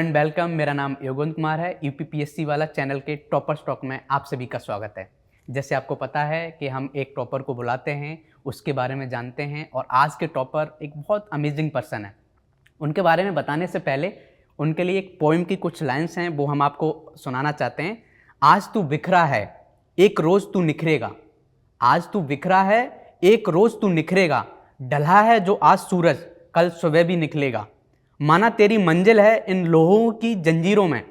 And welcome. मेरा नाम योगेंद्र कुमार है। यूपीपीएससी वाला चैनल के टॉपर स्टॉक में आप सभी का स्वागत है। जैसे आपको पता है कि हम एक टॉपर को बुलाते हैं, उसके बारे में जानते हैं, और आज के टॉपर एक बहुत अमेजिंग पर्सन है। उनके बारे में बताने से पहले उनके लिए एक पोएम की कुछ लाइन्स हैं, वो हम आपको सुनाना चाहते हैं। आज तू बिखरा है, एक रोज़ तू निखरेगा। आज तू बिखरा है, एक रोज़ तू निखरेगा। ढला है जो आज सूरज, कल सुबह भी निकलेगा। माना तेरी मंजिल है इन लोहों की जंजीरों में,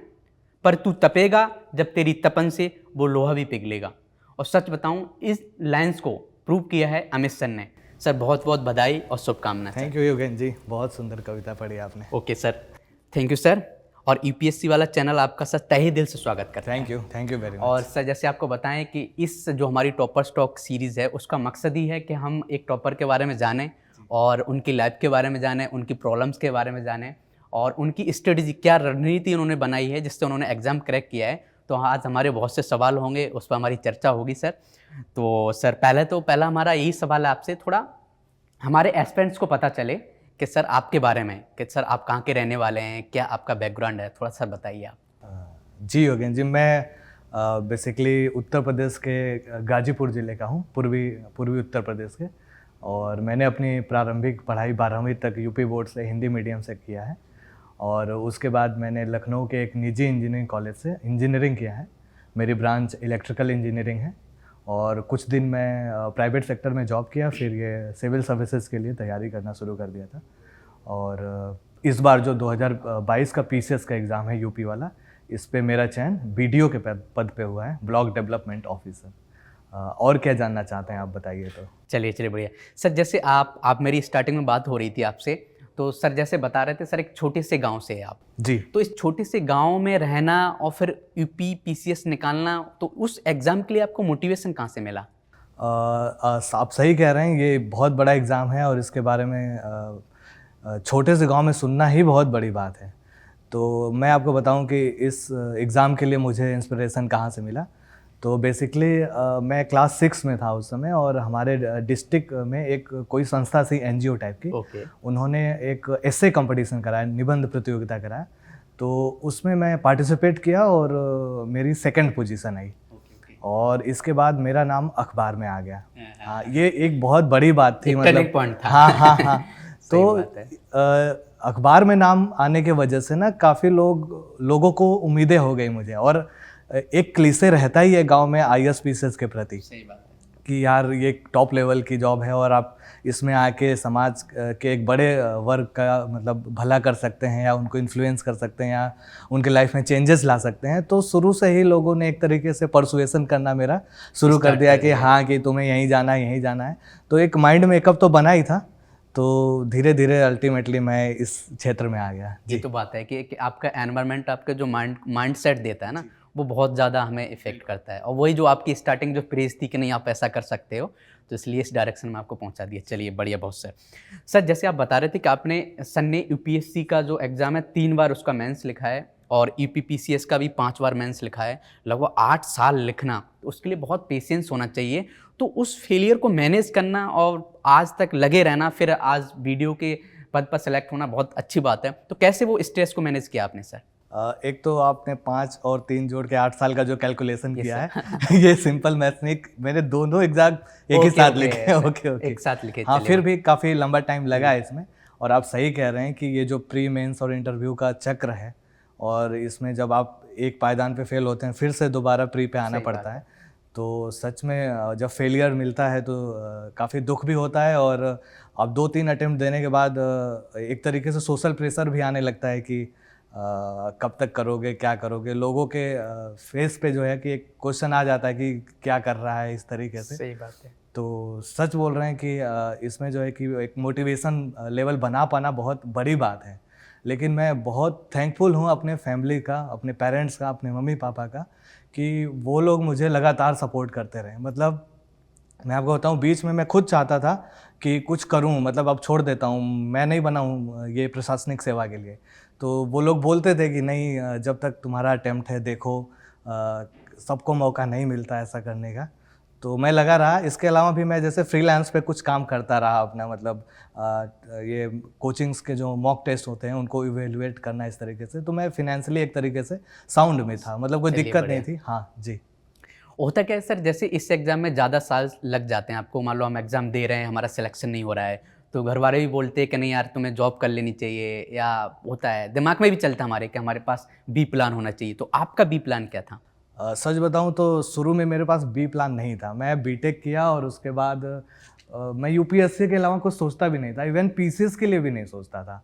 पर तू तपेगा जब तेरी तपन से वो लोहा भी पिघलेगा। और सच बताऊं, इस लाइन्स को प्रूव किया है अमित सर ने। सर बहुत बहुत बधाई और शुभकामनाएं। थैंक यू योगेंद्र जी, बहुत सुंदर कविता पढ़ी आपने। Okay sir, thank you sir. और यूपीएससी वाला चैनल आपका सर तहे दिल से स्वागत करता है। Thank you very much. और सर जैसे आपको बताएं कि इस जो हमारी टॉपर स्टॉक सीरीज़ है, उसका मकसद ही है कि हम एक टॉपर के बारे में जानें और उनकी लाइफ के बारे में जानें, उनकी प्रॉब्लम्स के बारे में जानें, और उनकी स्ट्रेटजी, क्या रणनीति उन्होंने बनाई है जिससे उन्होंने एग्ज़ाम क्रैक किया है। तो आज हमारे बहुत से सवाल होंगे, उस पर हमारी चर्चा होगी सर। तो सर पहला हमारा यही सवाल है आपसे, थोड़ा हमारे एस्पिरेंट्स को पता चले कि सर आपके बारे में, कि सर आप कहाँ के रहने वाले हैं, क्या आपका बैकग्राउंड है, थोड़ा सर बताइए आप। जी योगेंद्र जी, मैं बेसिकली उत्तर प्रदेश के गाजीपुर ज़िले का हूँ, पूर्वी उत्तर प्रदेश के। और मैंने अपनी प्रारंभिक पढ़ाई 12वीं तक यूपी बोर्ड से हिंदी मीडियम से किया है। और उसके बाद मैंने लखनऊ के एक निजी इंजीनियरिंग कॉलेज से इंजीनियरिंग किया है। मेरी ब्रांच इलेक्ट्रिकल इंजीनियरिंग है। और कुछ दिन मैं प्राइवेट सेक्टर में जॉब किया, फिर ये सिविल सर्विसेज के लिए तैयारी करना शुरू कर दिया था। और इस बार जो 2022 का पीसीएस का एग्ज़ाम है यूपी वाला, इस पे मेरा चयन बीडीओ के पद पे हुआ है, ब्लॉक डेवलपमेंट ऑफिसर। और क्या जानना चाहते हैं आप, बताइए। तो चलिए बढ़िया। सर जैसे आप मेरी स्टार्टिंग में बात हो रही थी आपसे, तो सर जैसे बता रहे थे सर एक छोटे से गांव से हैं आप जी। तो इस छोटे से गांव में रहना और फिर यूपी पीसीएस निकालना, तो उस एग्ज़ाम के लिए आपको मोटिवेशन कहाँ से मिला? आप सही कह रहे हैं, ये बहुत बड़ा एग्ज़ाम है और इसके बारे में छोटे से गांव में सुनना ही बहुत बड़ी बात है। तो मैं आपको बताऊं कि इस एग्ज़ाम के लिए मुझे इंस्पिरेशन कहाँ से मिला। तो बेसिकली मैं क्लास 6 में था उस समय, और हमारे डिस्ट्रिक्ट में एक कोई संस्था थी एनजीओ टाइप की। उन्होंने एक एस्से कंपटीशन कराया, निबंध प्रतियोगिता कराया। तो उसमें मैं पार्टिसिपेट किया और मेरी सेकंड पोजीशन आई। और इसके बाद मेरा नाम अखबार में आ गया। हाँ, ये एक बहुत बड़ी बात थी, मतलब पॉइंट था। हाँ। तो अखबार में नाम आने के वजह से ना काफ़ी लोगों को उम्मीदें हो गई मुझे। और एक क्लीशे रहता ही है गांव में आईएएस पीसीएस के प्रति। सही बात है कि यार ये टॉप लेवल की जॉब है और आप इसमें आके समाज के एक बड़े वर्ग का मतलब भला कर सकते हैं, या उनको इन्फ्लुएंस कर सकते हैं, या उनके लाइफ में चेंजेस ला सकते हैं। तो शुरू से ही लोगों ने एक तरीके से परसुएसन करना मेरा शुरू कर दिया कि हाँ, कि तुम्हें यहीं जाना है। तो एक माइंड मेकअप तो बना ही था। तो धीरे धीरे अल्टीमेटली मैं इस क्षेत्र में आ गया। ये तो बात है कि आपका एनवायरनमेंट, आपका जो माइंड सेट देता है ना, वो बहुत ज़्यादा हमें इफेक्ट करता है। और वही जो आपकी स्टार्टिंग जो प्रेज थी कि नहीं आप ऐसा कर सकते हो, तो इसलिए इस डायरेक्शन में आपको पहुंचा दिया। चलिए बढ़िया, बहुत सर जैसे आप बता रहे थे कि आपने सर ने यूपीएससी का जो एग्ज़ाम है 3 बार उसका मेंस लिखा है, और यूपीपीसीएस का भी 5 बार मेंस लिखा है। लगभग 8 साल लिखना, तो उसके लिए बहुत पेशेंस होना चाहिए। तो उस फेलियर को मैनेज करना और आज तक लगे रहना, फिर आज वीडियो के पद पर सेलेक्ट होना, बहुत अच्छी बात है। तो कैसे वो स्ट्रेस को मैनेज किया आपने सर? एक तो आपने 5 और 3 जोड़ के 8 साल का जो कैलकुलेशन किया है ये सिंपल मैथ्स नहीं, मैंने दोनों एग्जाम एक ही साथ लिखे। ओके एक साथ लिखे। हाँ, फिर भी काफ़ी लंबा टाइम लगा है इसमें। और आप सही कह रहे हैं कि ये जो प्री मेंस और इंटरव्यू का चक्र है, और इसमें जब आप एक पायदान पे फेल होते हैं, फिर से दोबारा प्री पे आना पड़ता है। तो सच में जब फेलियर मिलता है तो काफ़ी दुख भी होता है। और अब 2-3 अटेम्प्ट देने के बाद एक तरीके से सोशल प्रेशर भी आने लगता है कि कब तक करोगे, क्या करोगे। लोगों के फेस पे जो है कि एक क्वेश्चन आ जाता है कि क्या कर रहा है, इस तरीके से। सही बात है। तो सच बोल रहे हैं कि इसमें जो है कि एक मोटिवेशन लेवल बना पाना बहुत बड़ी बात है। लेकिन मैं बहुत थैंकफुल हूँ अपने फैमिली का, अपने पेरेंट्स का, अपने मम्मी पापा का, कि वो लोग मुझे लगातार सपोर्ट करते रहे। मतलब मैं आपको बताऊँ, बीच में मैं खुद चाहता था कि कुछ करूँ, मतलब अब छोड़ देता हूँ, मैं नहीं बना हूँ ये प्रशासनिक सेवा के लिए। तो वो लोग बोलते थे कि नहीं, जब तक तुम्हारा अटेम्प्ट है देखो, सबको मौका नहीं मिलता ऐसा करने का। तो मैं लगा रहा। इसके अलावा भी मैं जैसे फ्रीलांस पे कुछ काम करता रहा अपना, मतलब ये कोचिंग्स के जो मॉक टेस्ट होते हैं उनको इवेलुएट करना इस तरीके से। तो मैं फिनेंशियली एक तरीके से साउंड में था, मतलब कोई चलिए दिक्कत बढ़िया। नहीं थी। हाँ जी। होता क्या है सर, जैसे इस एग्ज़ाम में ज़्यादा साल लग जाते हैं आपको, मान लो हम एग्ज़ाम दे रहे हैं, हमारा सिलेक्शन नहीं हो रहा है, तो घर वाले भी बोलते हैं कि नहीं यार तुम्हें जॉब कर लेनी चाहिए, या होता है दिमाग में भी चलता है हमारे कि हमारे पास बी प्लान होना चाहिए। तो आपका बी प्लान क्या था? सच बताऊं तो शुरू में मेरे पास बी प्लान नहीं था। मैं बीटेक किया और उसके बाद मैं यूपीएससी के अलावा कुछ सोचता भी नहीं था, इवन पीसीएस के लिए भी नहीं सोचता था।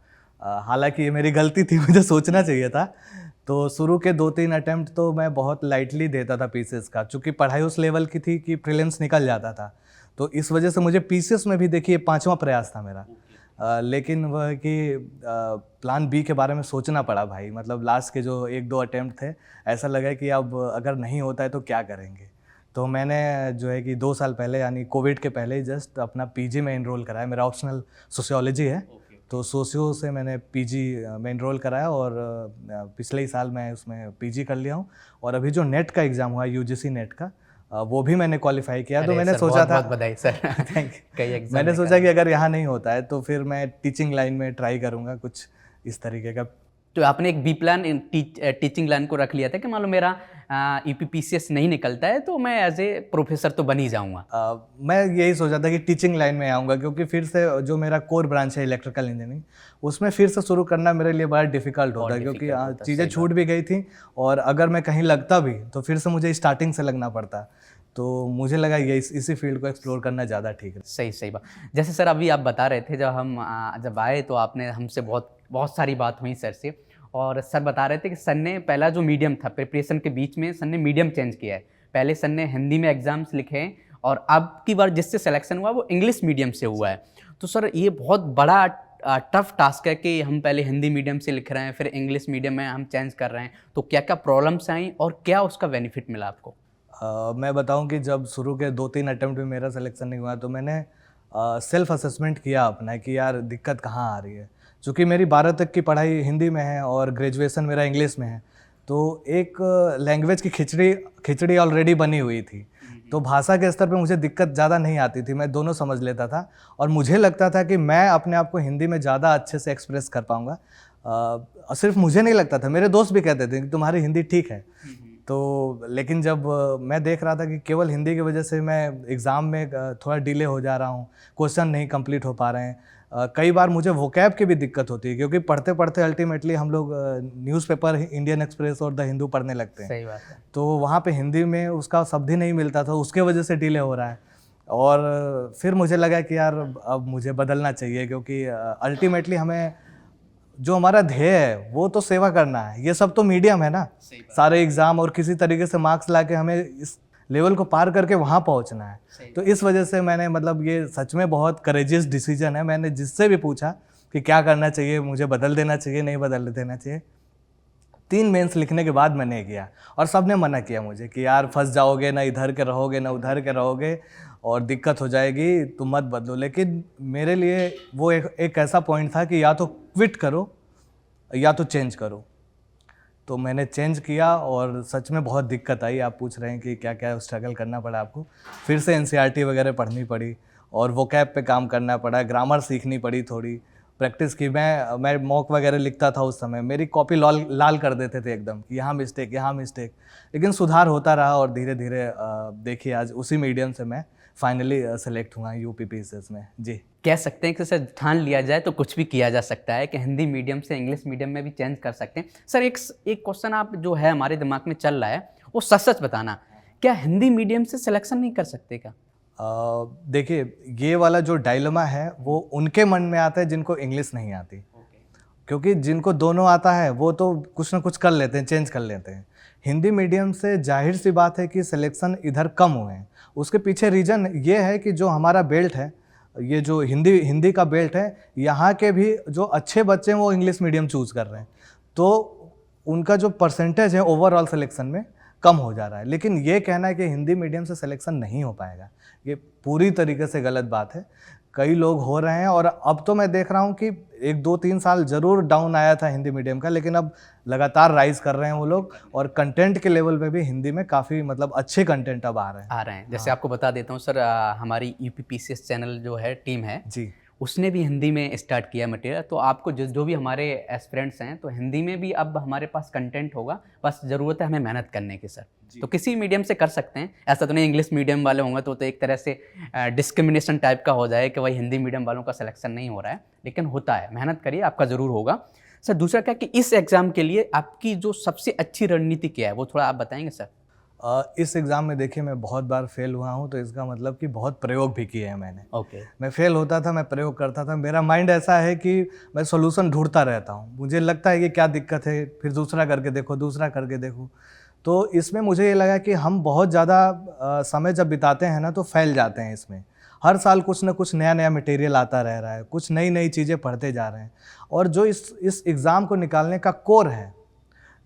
हालांकि ये मेरी गलती थी, मुझे सोचना चाहिए था। तो शुरू के 2-3 अटेम्प्ट तो मैं बहुत लाइटली देता था पीसीएस का, चूँकि पढ़ाई उस लेवल की थी कि प्रीलिम्स निकल जाता था। तो इस वजह से मुझे पीसीएस में भी देखिए 5वां प्रयास था मेरा। लेकिन वह है कि प्लान बी के बारे में सोचना पड़ा भाई। मतलब लास्ट के जो 1-2 अटेम्प्ट थे, ऐसा लगा कि अब अगर नहीं होता है तो क्या करेंगे। तो मैंने जो है कि 2 साल पहले, यानी कोविड के पहले ही जस्ट अपना पीजी में एनरोल कराया। मेरा ऑप्शनल सोशियोलॉजी है, तो सोशियो से मैंने पीजी में एनरोल कराया और पिछले ही साल मैं उसमें पीजी कर लिया हूँ। और अभी जो नेट का एग्ज़ाम हुआ यूजीसी नेट का, वो भी मैंने क्वालिफाई किया। तो अरे मैंने सर, सोचा था, बहुत बधाई सर। Thank you. कई एग्जाम मैंने सोचा कि अगर यहाँ नहीं होता है तो फिर मैं टीचिंग लाइन में ट्राई करूँगा, कुछ इस तरीके का। तो आपने एक बी प्लान टीचिंग लाइन को रख लिया था कि मान लो मेरा यूपीपीसीएस नहीं निकलता है तो मैं एज ए प्रोफेसर तो बन ही जाऊंगा। मैं यही सोचा था कि टीचिंग लाइन में आऊँगा, क्योंकि फिर से जो मेरा कोर ब्रांच है इलेक्ट्रिकल इंजीनियरिंग, उसमें फिर से शुरू करना मेरे लिए बड़ा डिफिकल्ट होता है, क्योंकि चीज़ें छूट भी गई थी और अगर मैं कहीं लगता भी तो फिर से मुझे स्टार्टिंग से लगना पड़ता। तो मुझे लगा ये इसी फील्ड को एक्सप्लोर करना ज़्यादा ठीक है। सही सही बात। जैसे सर अभी आप बता रहे थे, जब आए तो आपने हमसे बहुत बहुत सारी बात हुई सर से, और सर बता रहे थे कि सर ने पहला जो मीडियम था प्रिपरेशन के बीच में, सर ने मीडियम चेंज किया है। पहले सर ने हिंदी में एग्जाम्स लिखे हैं और अब की बार जिससे सिलेक्शन हुआ वो इंग्लिश मीडियम से हुआ है। तो सर ये बहुत बड़ा टफ टास्क है कि हम पहले हिंदी मीडियम से लिख रहे हैं, फिर इंग्लिश मीडियम में हम चेंज कर रहे हैं। तो क्या क्या प्रॉब्लम्स आई और क्या उसका बेनिफिट मिला आपको? मैं बताऊं कि जब शुरू के 2-3 अटेम्प्ट में मेरा सिलेक्शन नहीं हुआ तो मैंने सेल्फ असेसमेंट किया अपना कि यार दिक्कत कहाँ आ रही है। चूँकि मेरी 12 तक की पढ़ाई हिंदी में है और ग्रेजुएशन मेरा इंग्लिश में है, तो एक लैंग्वेज की खिचड़ी ऑलरेडी बनी हुई थी। तो भाषा के स्तर पे मुझे दिक्कत ज़्यादा नहीं आती थी, मैं दोनों समझ लेता था और मुझे लगता था कि मैं अपने आप को हिंदी में ज़्यादा अच्छे से एक्सप्रेस कर पाऊँगा। सिर्फ मुझे नहीं लगता था, मेरे दोस्त भी कहते थे कि तुम्हारी हिंदी ठीक है। तो लेकिन जब मैं देख रहा था कि केवल हिंदी की वजह से मैं एग्ज़ाम में थोड़ा डिले हो जा रहा हूँ, क्वेश्चन नहीं कंप्लीट हो पा रहे हैं। कई बार मुझे वोकैब की भी दिक्कत होती है, क्योंकि पढ़ते पढ़ते अल्टीमेटली हम लोग न्यूज़पेपर इंडियन एक्सप्रेस और द हिंदू पढ़ने लगते हैं। सही बात है। तो वहाँ पे हिंदी में उसका शब्द ही नहीं मिलता था, उसके वजह से डिले हो रहा है। और फिर मुझे लगा कि यार अब मुझे बदलना चाहिए, क्योंकि अल्टीमेटली हमें जो हमारा ध्येय है वो तो सेवा करना है। ये सब तो मीडियम है ना, सारे एग्ज़ाम और किसी तरीके से मार्क्स लाके हमें इस लेवल को पार करके वहाँ पहुँचना है। तो इस वजह से मैंने, मतलब ये सच में बहुत करेजियस डिसीजन है। मैंने जिससे भी पूछा कि क्या करना चाहिए, मुझे बदल देना चाहिए, नहीं बदल देना चाहिए, 3 मेंस लिखने के बाद मैंने किया और सब ने मना किया मुझे कि यार फंस जाओगे, ना इधर के रहोगे ना उधर के रहोगे और दिक्कत हो जाएगी, तुम मत बदलो। लेकिन मेरे लिए वो एक ऐसा पॉइंट था कि या तो क्विट करो या तो चेंज करो। तो मैंने चेंज किया और सच में बहुत दिक्कत आई। आप पूछ रहे हैं कि क्या क्या स्ट्रगल करना पड़ा आपको। फिर से एनसीईआरटी वगैरह पढ़नी पड़ी और वोकैब पे काम करना पड़ा, ग्रामर सीखनी पड़ी, थोड़ी प्रैक्टिस की। मैं मॉक वगैरह लिखता था उस समय, मेरी कॉपी लाल कर देते थे एकदम कि यहाँ मिस्टेक। लेकिन सुधार होता रहा और धीरे धीरे देखिए आज उसी मीडियम से मैं फाइनली सेलेक्ट हुआ यूपीपीसीएस में। जी, कह सकते हैं कि सर ठान लिया जाए तो कुछ भी किया जा सकता है कि हिंदी मीडियम से इंग्लिश मीडियम में भी चेंज कर सकते हैं। सर एक क्वेश्चन आप जो है हमारे दिमाग में चल रहा है, वो सच सच बताना, क्या हिंदी मीडियम से सिलेक्शन नहीं कर सकते क्या? देखिए ये वाला जो डायलेमा है वो उनके मन में आता है जिनको इंग्लिश नहीं आती। क्योंकि जिनको दोनों आता है वो तो कुछ ना कुछ कर लेते हैं, चेंज कर लेते हैं। हिंदी मीडियम से जाहिर सी बात है कि सिलेक्शन इधर कम हुए हैं। उसके पीछे रीज़न ये है कि जो हमारा बेल्ट है, ये जो हिंदी का बेल्ट है, यहाँ के भी जो अच्छे बच्चे हैं वो इंग्लिश मीडियम चूज़ कर रहे हैं, तो उनका जो परसेंटेज है ओवरऑल सिलेक्शन में कम हो जा रहा है। लेकिन ये कहना है कि हिंदी मीडियम से सिलेक्शन नहीं हो पाएगा, ये पूरी तरीके से गलत बात है। कई लोग हो रहे हैं। और अब तो मैं देख रहा हूँ कि 1-2-3 साल ज़रूर डाउन आया था हिंदी मीडियम का, लेकिन अब लगातार राइज कर रहे हैं वो लोग, और कंटेंट के लेवल पे भी हिंदी में काफ़ी मतलब अच्छे कंटेंट अब आ रहे हैं। जैसे आपको बता देता हूँ सर, हमारी यूपीपीसीएस चैनल जो है टीम है जी, उसने भी हिंदी में स्टार्ट किया मटेरियल। तो आपको जो भी हमारे एस्पिरेंट्स हैं तो हिंदी में भी अब हमारे पास कंटेंट होगा, बस ज़रूरत है हमें मेहनत करने की सर। तो किसी मीडियम से कर सकते हैं, ऐसा तो नहीं इंग्लिश मीडियम वाले होंगे तो एक तरह से डिस्क्रिमिनेशन टाइप का हो जाए कि भाई हिंदी मीडियम वालों का सिलेक्शन नहीं हो रहा है, लेकिन होता है, मेहनत करिए आपका ज़रूर होगा। सर दूसरा क्या कि इस एग्ज़ाम के लिए आपकी जो सबसे अच्छी रणनीति क्या है वो थोड़ा आप बताएंगे सर? इस एग्ज़ाम में देखिए मैं बहुत बार फेल हुआ हूँ, तो इसका मतलब कि बहुत प्रयोग भी किए हैं मैंने। ओके। मैं फेल होता था, मैं प्रयोग करता था। मेरा माइंड ऐसा है कि मैं सॉल्यूशन ढूंढता रहता हूँ। मुझे लगता है कि क्या दिक्कत है, फिर दूसरा करके देखो, दूसरा करके देखो। तो इसमें मुझे ये लगा कि हम बहुत ज़्यादा समय जब बिताते हैं ना तो फैल जाते हैं इसमें। हर साल कुछ ना कुछ नया नया मटेरियल आता रह रहा है, कुछ नई नई चीज़ें पढ़ते जा रहे हैं। और जो इस एग्ज़ाम को निकालने का कोर है,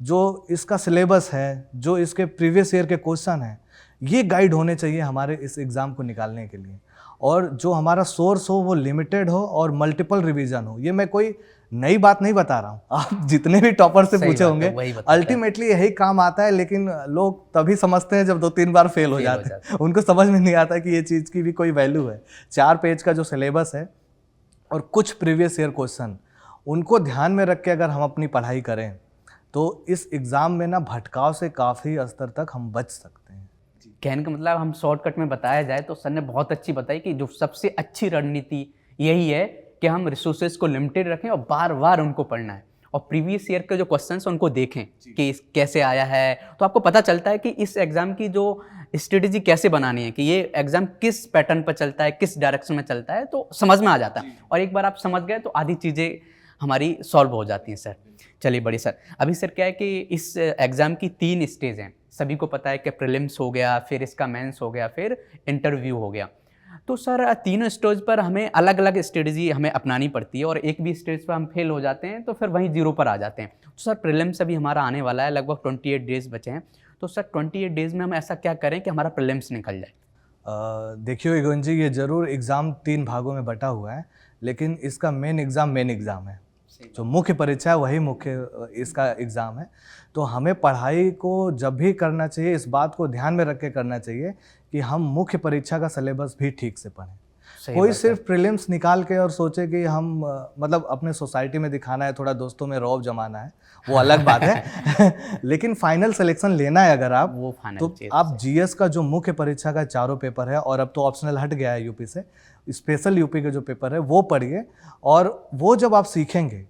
जो इसका सिलेबस है, जो इसके प्रीवियस ईयर के क्वेश्चन हैं, ये गाइड होने चाहिए हमारे इस एग्ज़ाम को निकालने के लिए। और जो हमारा सोर्स हो वो लिमिटेड हो और मल्टीपल रिवीजन हो। ये मैं कोई नई बात नहीं बता रहा हूँ, आप जितने भी टॉपर से पूछे होंगे अल्टीमेटली यही काम आता है। लेकिन लोग तभी समझते हैं जब 2-3 बार फेल हो जाते हैं। उनको समझ में नहीं आता कि ये चीज़ की भी कोई वैल्यू है। 4 पेज का जो सिलेबस है और कुछ प्रीवियस ईयर क्वेश्चन, उनको ध्यान में रख के अगर हम अपनी पढ़ाई करें तो इस एग्ज़ाम में ना भटकाव से काफ़ी स्तर तक हम बच सकते हैं। कहने का मतलब हम शॉर्टकट में बताया जाए तो सर ने बहुत अच्छी बताई कि जो सबसे अच्छी रणनीति यही है कि हम रिसोर्सेज को लिमिटेड रखें और बार बार उनको पढ़ना है और प्रीवियस ईयर के जो क्वेश्चंस हैं उनको देखें कि कैसे आया है। तो आपको पता चलता है कि इस एग्ज़ाम की जो स्ट्रेटेजी कैसे बनानी है, कि ये एग्ज़ाम किस पैटर्न पर चलता है, किस डायरेक्शन में चलता है, तो समझ में आ जाता है। और एक बार आप समझ गए तो आधी चीज़ें हमारी सॉल्व हो जाती हैं सर। चलिए बड़ी सर, अभी सर क्या है कि इस एग्ज़ाम की 3 स्टेज हैं। सभी को पता है कि प्रीलिम्स हो गया, फिर इसका मेंस हो गया, फिर इंटरव्यू हो गया। तो सर तीनों स्टेज पर हमें अलग अलग स्ट्रेटजी हमें अपनानी पड़ती है और एक भी स्टेज पर हम फेल हो जाते हैं तो फिर वहीं 0 पर आ जाते हैं। तो सर प्रीलिम्स अभी हमारा आने वाला है, लगभग 28 डेज़ बचे हैं। तो सर 28 डेज़ में हम ऐसा क्या करें कि हमारा प्रीलिम्स निकल जाए? देखिए युगन जी, ये ज़रूर एग्ज़ाम 3 भागों में बटा हुआ है, लेकिन इसका मेन एग्ज़ाम है। जो मुख्य परीक्षा है वही मुख्य इसका एग्ज़ाम है। तो हमें पढ़ाई को जब भी करना चाहिए, इस बात को ध्यान में रख के करना चाहिए कि हम मुख्य परीक्षा का सिलेबस भी ठीक से पढ़ें। कोई सिर्फ प्रीलिम्स निकाल के और सोचे कि हम मतलब अपने सोसाइटी में दिखाना है, थोड़ा दोस्तों में रौब जमाना है, वो अलग बात है। लेकिन फाइनल सिलेक्शन लेना है अगर आप, तो आप जीएस का जो मुख्य परीक्षा का 4 पेपर है, और अब तो ऑप्शनल हट गया है यूपी से, स्पेशल यूपी के जो पेपर है वो पढ़िए। और वो जब आप सीखेंगे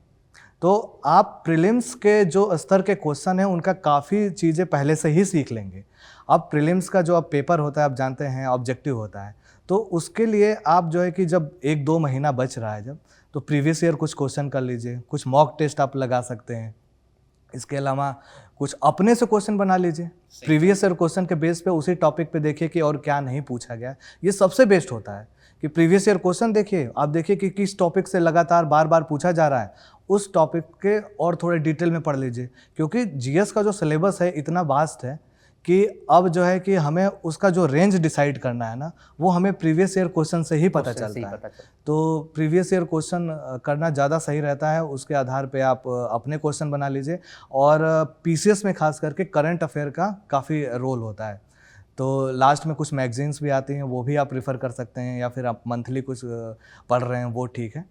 तो आप प्रीलिम्स के जो स्तर के क्वेश्चन हैं उनका काफ़ी चीज़ें पहले से ही सीख लेंगे। अब प्रीलिम्स का जो अब पेपर होता है, आप जानते हैं ऑब्जेक्टिव होता है, तो उसके लिए आप जो है कि जब 1-2 महीना बच रहा है जब, तो प्रीवियस ईयर कुछ क्वेश्चन कर लीजिए, कुछ मॉक टेस्ट आप लगा सकते हैं। इसके अलावा कुछ अपने से क्वेश्चन बना लीजिए, प्रीवियस ईयर क्वेश्चन के बेस पे उसी टॉपिक पे देखिए कि और क्या नहीं पूछा गया। ये सबसे बेस्ट होता है कि प्रीवियस ईयर क्वेश्चन देखिए, आप देखिए कि किस टॉपिक से लगातार बार बार पूछा जा रहा है, उस टॉपिक के और थोड़े डिटेल में पढ़ लीजिए। क्योंकि जीएस का जो सिलेबस है इतना वास्ट है कि अब जो है कि हमें उसका जो रेंज डिसाइड करना है ना, वो हमें प्रीवियस ईयर क्वेश्चन से ही पता चलता है। तो प्रीवियस ईयर क्वेश्चन करना ज़्यादा सही रहता है। उसके आधार पे आप अपने क्वेश्चन बना लीजिए। और पीसीएस में खास करके करंट अफेयर का काफ़ी रोल होता है। तो लास्ट में कुछ मैगजीन्स भी आती हैं, वो भी आप रेफ़र कर सकते हैं, या फिर आप मंथली कुछ पढ़ रहे हैं वो ठीक है।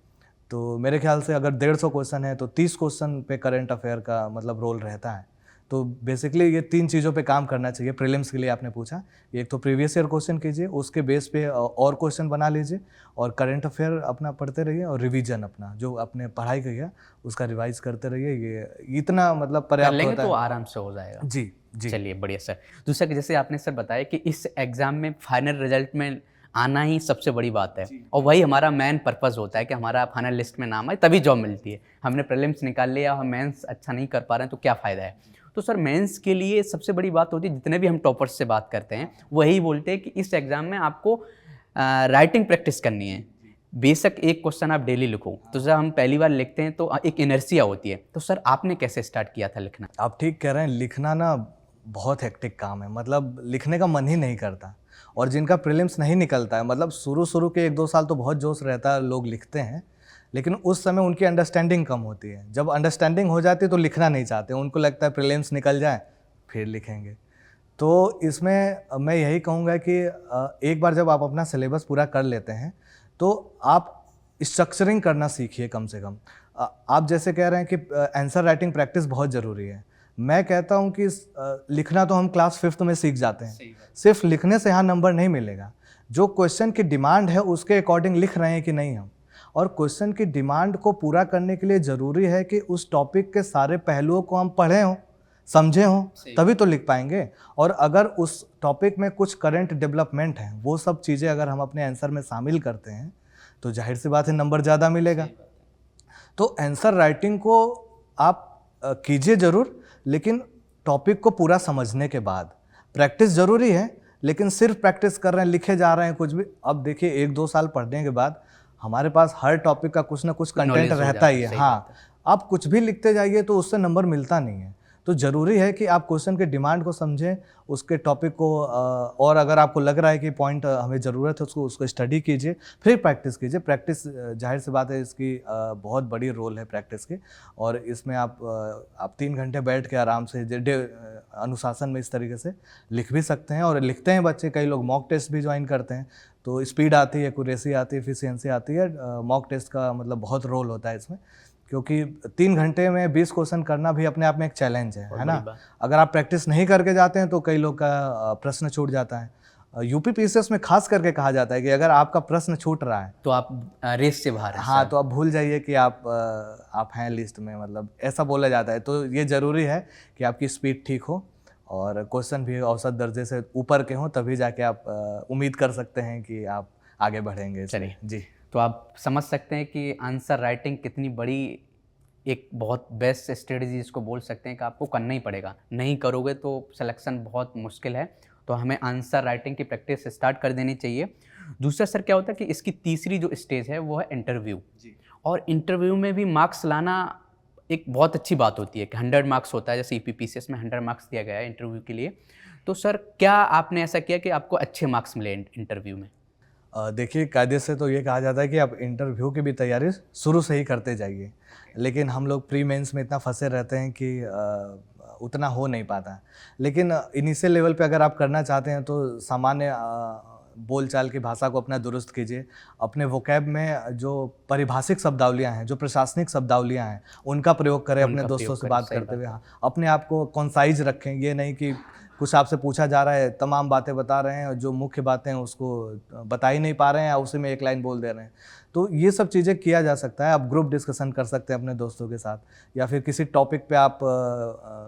तो मेरे ख्याल से अगर 150 क्वेश्चन है तो 30 क्वेश्चन पे करंट अफेयर का मतलब रोल रहता है। तो बेसिकली ये 3 चीज़ों पे काम करना चाहिए। प्रीलिम्स के लिए आपने पूछा, एक तो प्रीवियस ईयर क्वेश्चन कीजिए, उसके बेस पे और क्वेश्चन बना लीजिए, और करंट अफेयर अपना पढ़ते रहिए, और रिवीजन अपना जो आपने पढ़ाई की है उसका रिवाइज करते रहिए। ये इतना मतलब पर्याप्त होता है, तो आराम से हो जाएगा। जी जी, चलिए बढ़िया सर। दूसरा कि जैसे आपने सर बताया कि इस एग्ज़ाम में फाइनल रिजल्ट में आना ही सबसे बड़ी बात है, और वही हमारा मेन पर्पस होता है कि हमारा फाइनल लिस्ट में नाम आए तभी जॉब मिलती है। हमने प्रीलिम्स निकाल लिया, हम मेंस अच्छा नहीं कर पा रहे हैं तो क्या फ़ायदा है। तो सर मेंस के लिए सबसे बड़ी बात होती है, जितने भी हम टॉपर्स से बात करते हैं वही बोलते हैं कि इस एग्ज़ाम में आपको राइटिंग प्रैक्टिस करनी है। बेशक एक क्वेश्चन आप डेली लिखो, तो जब हम पहली बार लिखते हैं तो एक इनर्शिया होती है। तो सर आपने कैसे स्टार्ट किया था लिखना? आप ठीक कह रहे हैं, लिखना ना बहुत हेक्टिक काम है, मतलब लिखने का मन ही नहीं करता। और जिनका प्रीलिम्स नहीं निकलता है, मतलब शुरू के 1-2 साल तो बहुत जोश रहता है, लोग लिखते हैं, लेकिन उस समय उनकी अंडरस्टैंडिंग कम होती है। जब अंडरस्टैंडिंग हो जाती है तो लिखना नहीं चाहते, उनको लगता है प्रीलिम्स निकल जाए फिर लिखेंगे। तो इसमें मैं यही कहूँगा कि एक बार जब आप अपना सिलेबस पूरा कर लेते हैं तो आप स्ट्रक्चरिंग करना सीखिए कम से कम। आप जैसे कह रहे हैं कि आंसर राइटिंग प्रैक्टिस बहुत ज़रूरी है। मैं कहता हूँ कि लिखना तो हम क्लास 5th में सीख जाते हैं, सिर्फ लिखने से यहाँ नंबर नहीं मिलेगा। जो क्वेश्चन की डिमांड है उसके अकॉर्डिंग लिख रहे हैं कि नहीं हम, और क्वेश्चन की डिमांड को पूरा करने के लिए ज़रूरी है कि उस टॉपिक के सारे पहलुओं को हम पढ़े हों, समझे हों, तभी तो लिख पाएंगे। और अगर उस टॉपिक में कुछ करंट डेवलपमेंट है, वो सब चीज़ें अगर हम अपने आंसर में शामिल करते हैं तो जाहिर सी बात है नंबर ज़्यादा मिलेगा। तो आंसर राइटिंग को आप कीजिए ज़रूर, लेकिन टॉपिक को पूरा समझने के बाद। प्रैक्टिस ज़रूरी है, लेकिन सिर्फ प्रैक्टिस कर रहे हैं, लिखे जा रहे हैं कुछ भी। अब देखिए 1-2 साल पढ़ने के बाद हमारे पास हर टॉपिक का कुछ ना कुछ कंटेंट रहता ही है। हाँ, आप कुछ भी लिखते जाइए तो उससे नंबर मिलता नहीं है। तो ज़रूरी है कि आप क्वेश्चन के डिमांड को समझें, उसके टॉपिक को, और अगर आपको लग रहा है कि पॉइंट हमें ज़रूरत है उसको स्टडी कीजिए, फिर प्रैक्टिस कीजिए। प्रैक्टिस जाहिर सी बात है, इसकी बहुत बड़ी रोल है प्रैक्टिस की। और इसमें आप 3 घंटे बैठ के आराम से अनुशासन में इस तरीके से लिख भी सकते हैं। और लिखते हैं बच्चे, कई लोग मॉक टेस्ट भी ज्वाइन करते हैं, तो स्पीड आती है, एक्यूरेसी आती है, एफिशिएंसी आती है। मॉक टेस्ट का मतलब बहुत रोल होता है इसमें, क्योंकि 3 घंटे में 20 क्वेश्चन करना भी अपने आप में एक चैलेंज है ना। अगर आप प्रैक्टिस नहीं करके जाते हैं तो कई लोग का प्रश्न छूट जाता है। यूपीपीसीएस में खास करके कहा जाता है कि अगर आपका प्रश्न छूट रहा है तो आप रेस से बाहर हैं। हाँ, तो आप भूल जाइए कि आप हैं लिस्ट में, मतलब ऐसा बोला जाता है। तो ये ज़रूरी है कि आपकी स्पीड ठीक हो और क्वेश्चन भी औसत दर्जे से ऊपर के हों, तभी जाके आप उम्मीद कर सकते हैं कि आप आगे बढ़ेंगे। चलिए जी, तो आप समझ सकते हैं कि आंसर राइटिंग कितनी बड़ी एक बहुत बेस्ट स्ट्रेटजी इसको बोल सकते हैं कि आपको करना ही पड़ेगा। नहीं करोगे तो सिलेक्शन बहुत मुश्किल है। तो हमें आंसर राइटिंग की प्रैक्टिस स्टार्ट कर देनी चाहिए। दूसरा सर क्या होता है कि इसकी तीसरी जो स्टेज है वो है इंटरव्यू। और इंटरव्यू में भी मार्क्स लाना एक बहुत अच्छी बात होती है कि 100 मार्क्स होता है, जैसे यूपीपीसीएस में 100 मार्क्स दिया गया है इंटरव्यू के लिए। तो सर क्या आपने ऐसा किया कि आपको अच्छे मार्क्स मिले इंटरव्यू में? देखिए, कायदे से तो ये कहा जाता है कि आप इंटरव्यू की भी तैयारी शुरू से ही करते जाइए, लेकिन हम लोग प्री मेंस में इतना फंसे रहते हैं कि उतना हो नहीं पाता। लेकिन इनिशियल लेवल पे अगर आप करना चाहते हैं तो सामान्य बोलचाल की भाषा को अपना दुरुस्त कीजिए। अपने वोकैब में जो पारिभाषिक शब्दावलियाँ हैं, जो प्रशासनिक शब्दावलियाँ हैं, उनका प्रयोग करें अपने दोस्तों से बात करते हुए। हाँ, अपने आप को कॉन्साइज रखें। ये नहीं कि कुछ आपसे पूछा जा रहा है, तमाम बातें बता रहे हैं और जो मुख्य बातें हैं उसको बता ही नहीं पा रहे हैं या उसी में एक लाइन बोल दे रहे हैं। तो ये सब चीज़ें किया जा सकता है। आप ग्रुप डिस्कशन कर सकते हैं अपने दोस्तों के साथ, या फिर किसी टॉपिक पे आप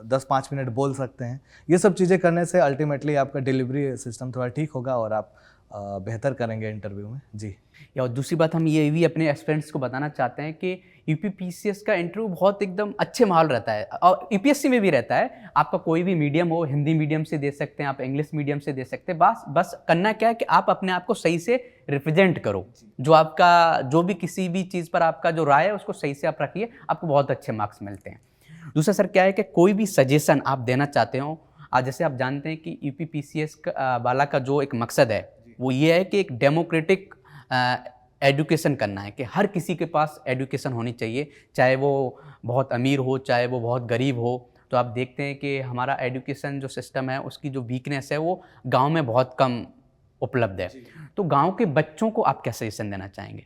10-5 मिनट बोल सकते हैं। ये सब चीज़ें करने से अल्टीमेटली आपका डिलीवरी सिस्टम थोड़ा ठीक होगा और आप बेहतर करेंगे इंटरव्यू में। जी। या दूसरी बात हम ये भी अपने एस्पिरेंट्स को बताना चाहते हैं कि यूपीपीसीएस का इंटरव्यू बहुत एकदम अच्छे माहौल रहता है और यूपीएससी में भी रहता है। आपका कोई भी मीडियम हो, हिंदी मीडियम से दे सकते हैं, आप इंग्लिश मीडियम से दे सकते हैं। बस करना क्या है कि आप अपने आप को सही से रिप्रेजेंट करो। जो आपका जो भी किसी भी चीज़ पर आपका जो राय है उसको सही से आप रखिए, आपको बहुत अच्छे मार्क्स मिलते हैं। दूसरा सर क्या है कि कोई भी सजेशन आप देना चाहते हो, आज जैसे आप जानते हैं कि यूपीपीसीएस वाला का जो एक मकसद है वो ये है कि एक डेमोक्रेटिक एजुकेशन करना है, कि हर किसी के पास एजुकेशन होनी चाहिए, चाहे वो बहुत अमीर हो चाहे वो बहुत गरीब हो। तो आप देखते हैं कि हमारा एजुकेशन जो सिस्टम है उसकी जो वीकनेस है वो गांव में बहुत कम उपलब्ध है। तो गांव के बच्चों को आप क्या सजेशन देना चाहेंगे?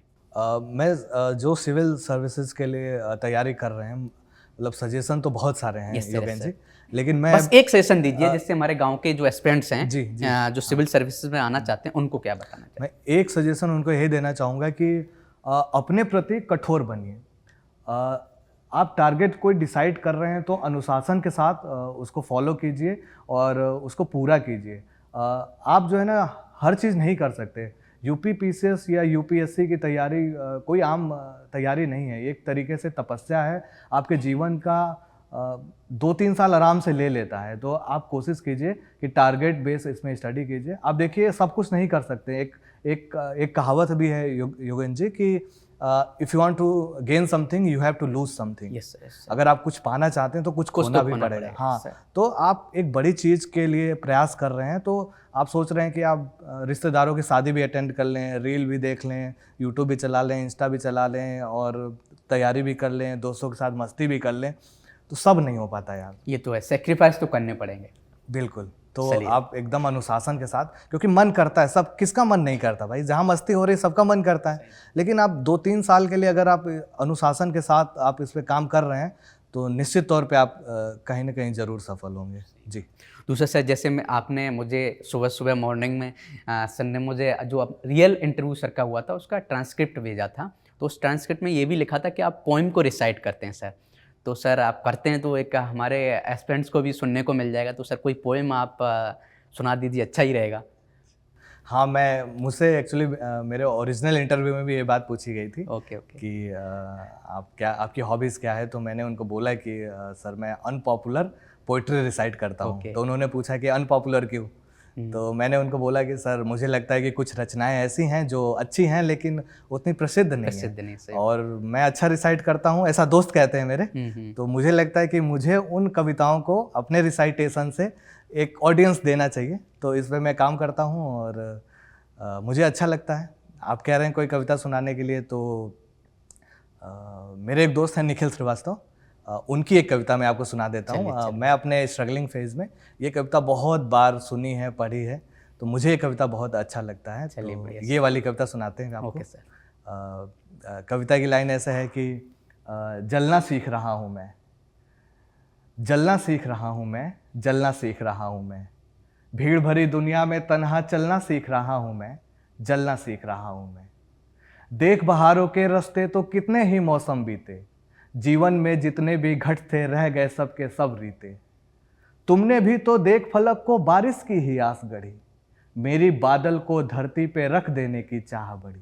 मैं जो सिविल सर्विसेज के लिए तैयारी कर रहे हैं, मतलब सजेशन तो बहुत सारे हैं योगेन जी, लेकिन मैं बस एक सजेशन दीजिए जिससे हमारे गांव के जो एस्पिरेंट्स हैं जी, जो सिविल सर्विसेज में आना चाहते हैं उनको क्या बताना चाहिए? मैं एक सजेशन उनको यही देना चाहूँगा कि अपने प्रति कठोर बनिए। आप टारगेट कोई डिसाइड कर रहे हैं तो अनुशासन के साथ उसको फॉलो कीजिए और उसको पूरा कीजिए। आप जो है ना हर चीज़ नहीं कर सकते। यूपीपीसीएस या यूपीएससी की तैयारी कोई आम तैयारी नहीं है, एक तरीके से तपस्या है। आपके जीवन का 2-3 साल आराम से ले लेता है। तो आप कोशिश कीजिए कि टारगेट बेस इसमें स्टडी कीजिए। आप देखिए सब कुछ नहीं कर सकते। एक कहावत भी है योगेन जी कि if you want to gain something you have to lose something. Yes yes अगर आप कुछ पाना चाहते हैं तो कुछ खोना तो भी खोना पड़ेगा। पड़ेगा, हाँ, सर। तो आप एक बड़ी चीज़ के लिए प्रयास कर रहे हैं, तो आप सोच रहे हैं कि आप रिश्तेदारों की शादी भी अटेंड कर लें, रील भी देख लें, यूट्यूब भी चला लें, इंस्टा भी चला लें और तैयारी भी कर लें, दोस्तों के साथ मस्ती भी कर लें, तो सब नहीं हो पाता यार। ये तो है, सेक्रीफाइस तो करने पड़ेंगे। बिल्कुल। तो चलिए। आप एकदम अनुशासन के साथ, क्योंकि मन करता है, सब किसका मन नहीं करता भाई, जहाँ मस्ती हो रही है सबका मन करता है, लेकिन आप 2-3 साल के लिए अगर आप अनुशासन के साथ आप इस पे काम कर रहे हैं तो निश्चित तौर पे आप कहीं ना कहीं ज़रूर सफल होंगे। जी। दूसरा सर, जैसे मैं आपने मुझे सुबह सुबह मॉर्निंग में सर ने मुझे जो अब रियल इंटरव्यू सर का हुआ था उसका ट्रांसक्रिप्ट भेजा था, तो उस ट्रांसक्रिप्ट में ये भी लिखा था कि आप पोइम को रिसाइट करते हैं सर। तो सर आप करते हैं तो एक हमारे एस्पिरेंट्स को भी सुनने को मिल जाएगा, तो सर कोई पोइम आप सुना दीजिए, अच्छा ही रहेगा। हाँ, मुझसे एक्चुअली मेरे ओरिजिनल इंटरव्यू में भी ये बात पूछी गई थी ओके ओके। कि आपकी हॉबीज़ क्या है, तो मैंने उनको बोला कि सर मैं अनपॉपुलर पोइट्री रिसाइट करता हूँ। Okay. तो उन्होंने पूछा कि अनपॉपुलर क्यों? तो मैंने उनको बोला कि सर मुझे लगता है कि कुछ रचनाएं ऐसी हैं जो अच्छी हैं लेकिन उतनी प्रसिद्ध नहीं है, सही। और मैं अच्छा रिसाइट करता हूँ, ऐसा दोस्त कहते हैं मेरे। तो मुझे लगता है कि मुझे उन कविताओं को अपने रिसाइटेशन से एक ऑडियंस देना चाहिए, तो इस पर मैं काम करता हूँ और मुझे अच्छा लगता है। आप कह रहे हैं कोई कविता सुनाने के लिए, तो मेरे एक दोस्त हैं निखिल श्रीवास्तव, उनकी एक कविता मैं आपको सुना देता हूँ। मैं अपने स्ट्रगलिंग फेज में ये कविता बहुत बार सुनी है, पढ़ी है, तो मुझे ये कविता बहुत अच्छा लगता है। तो ये वाली कविता सुनाते हैं आपको। Okay sir. कविता की लाइन ऐसा है कि जलना सीख रहा हूँ मैं, जलना सीख रहा हूँ मैं, जलना सीख रहा हूँ मैं, भीड़ भरी दुनिया में तन्हा चलना सीख रहा हूँ मैं, जलना सीख रहा हूँ मैं। देख बहारों के रास्ते तो कितने ही मौसम बीते, जीवन में जितने भी घट थे रह गए सबके सब रीते। तुमने भी तो देख फलक को बारिश की ही आस गढ़ी, मेरी बादल को धरती पे रख देने की चाह बड़ी।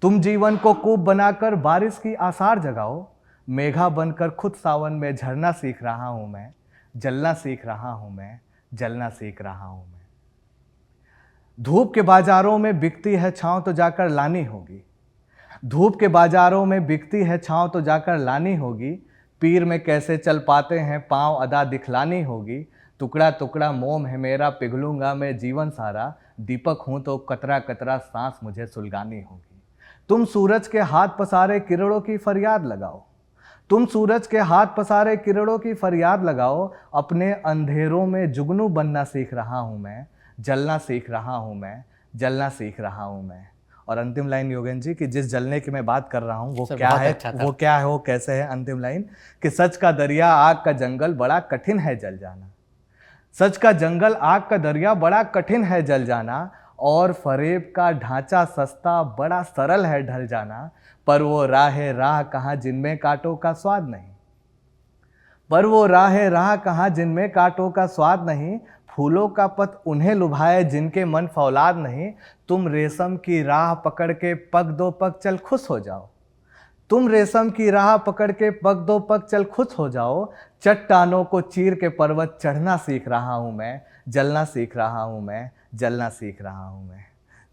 तुम जीवन को कूप बनाकर बारिश की आसार जगाओ, मेघा बनकर खुद सावन में झरना सीख रहा हूं मैं, जलना सीख रहा हूं मैं, जलना सीख रहा हूं मैं। धूप के बाजारों में बिकती है छांव तो जाकर लानी होगी, धूप के बाजारों में बिकती है छांव तो जाकर लानी होगी, पीर में कैसे चल पाते हैं पांव अदा दिखलानी होगी। टुकड़ा टुकड़ा मोम है मेरा पिघलूंगा मैं जीवन सारा, दीपक हूं तो कतरा कतरा सांस मुझे सुलगानी होगी। तुम सूरज के हाथ पसारे किरणों की फरियाद लगाओ, तुम सूरज के हाथ पसारे किरणों की फरियाद लगाओ, अपने अंधेरों में जुगनू बनना सीख रहा हूं मैं, जलना सीख रहा हूं मैं, जलना सीख रहा हूं मैं। और अंतिम लाइन योगेंद्र जी, कि जिस जलने की मैं बात कर रहा हूँ वो क्या है, वो क्या है, वो कैसे है। अंतिम लाइन कि सच का दरिया आग का जंगल बड़ा कठिन है जल जाना, सच का जंगल आग का दरिया बड़ा कठिन है जल जाना, और फरेब का ढांचा सस्ता बड़ा सरल है ढल जाना, पर वो राह कहाँ जिनमें कांटों का स्वाद नहीं, पर वो राह कहाँ जिनमें कांटों का स्वाद नहीं, फूलों का पथ उन्हें लुभाए जिनके मन फौलाद नहीं। तुम रेशम की राह पकड़ के पग दो पग चल खुश हो जाओ, तुम रेशम की राह पकड़ के पग दो पग चल खुश हो जाओ, चट्टानों को चीर के पर्वत चढ़ना सीख रहा हूँ मैं, जलना सीख रहा हूँ मैं, जलना सीख रहा हूँ मैं।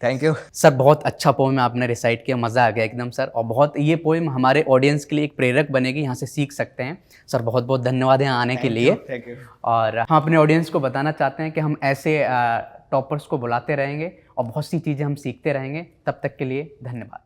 थैंक यू सर, बहुत अच्छा पोएम आपने रिसाइट किया, मज़ा आ गया एकदम सर, और बहुत ये पोएम हमारे ऑडियंस के लिए एक प्रेरक बनेगी, यहाँ से सीख सकते हैं सर। बहुत बहुत धन्यवाद यहाँ आने के लिए। Thank you. और हम अपने ऑडियंस को बताना चाहते हैं कि हम ऐसे टॉपर्स को बुलाते रहेंगे और बहुत सी चीज़ें हम सीखते रहेंगे। तब तक के लिए धन्यवाद।